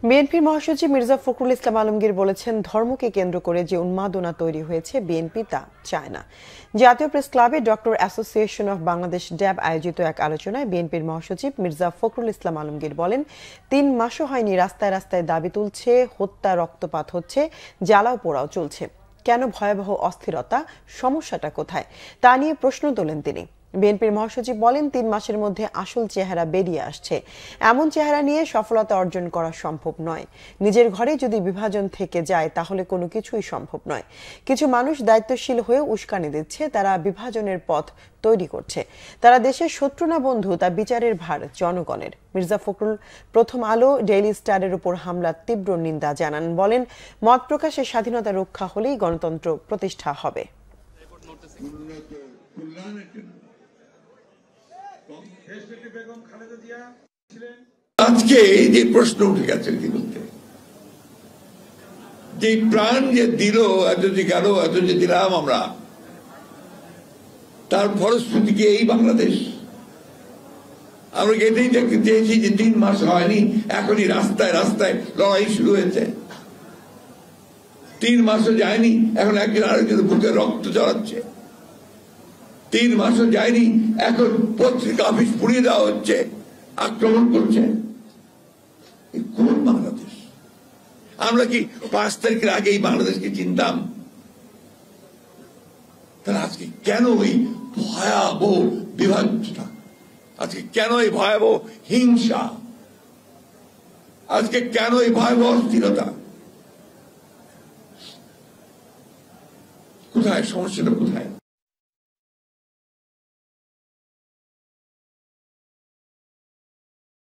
বিএনপির মহাসচিব মির্জা ফখরুল ইসলাম আলমগীর বলেছেন, ধর্মকে কেন্দ্র করে যে উন্মাদনা তৈরি হয়েছে বিএনপি তা চায় না। জাতীয় প্রেস ক্লাবে ডক্টর অ্যাসোসিয়েশন অব বাংলাদেশ ড্যাব আয়োজিত এক আলোচনায় বিএনপির মহাসচিব মির্জা ফখরুল ইসলাম আলমগীর বলেন, ৩ মাসও হয়নি রাস্তায় রাস্তায় দাবি তুলছে, হত্যা রক্তপাত হচ্ছে, জ্বালাও পোড়াও চলছে। কেন ভয়াবহ অস্থিরতা? সমস্যাটা কোথায়? তা নিয়ে প্রশ্ন তোলেন তিনি। বিএনপির মহাসচিব বলেন, ৩ মাসের মধ্যে আসল চেহারা বেরিয়ে আসছে। এমন চেহারা নিয়ে সফলতা অর্জন করা সম্ভব নয়। নিজের ঘরে যদি বিভাজন থেকে যায় তাহলে কোনো কিছুই সম্ভব নয়। কিছু মানুষ দায়িত্বশীল হয়ে উস্কানি দিচ্ছে, তারা বিভাজনের পথ তৈরি করছে। তারা দেশের শত্রু না বন্ধু তা বিচারের ভার জনগণের। মির্জা ফখরুল প্রথম আলো, ডেইলি স্টারের উপর হামলার তীব্র নিন্দা জানান। বলেন, মত প্রকাশের স্বাধীনতা রক্ষা হলেই গণতন্ত্র প্রতিষ্ঠা হবে। আজকে যে প্রশ্ন উঠে গেছে ইতিমধ্যে, যে প্রাণ যে দিল, এত যে গেল, এত যে দিলাম আমরা, তার ফলশ্রুতি কি এই বাংলাদেশ? আমরা এটাই দেখতে চেয়েছি যে ৩ মাস হয়নি, এখনই রাস্তায় রাস্তায় লড়াই শুরু হয়েছে। ৩ মাসও যায়নি, এখন একজন আরেকজনের বুকে রক্ত চড়াচ্ছে। ৩ মাসও যায়নি, এখন পত্রিকা অফিস পুড়িয়ে দেওয়া হচ্ছে, আক্রমণ করছে। কোন বাংলাদেশ? আমরা কি ৫ তারিখের আগে এই বাংলাদেশকে চিনতাম? তাহলে আজকে কেন এই ভয়াবহ বিভাজনটা? আজকে কেন এই ভয়াবহ হিংসা? আজকে কেন এই ভয়াবহ অস্থিরতা? কোথায় সমস্যাটা? কোথায়?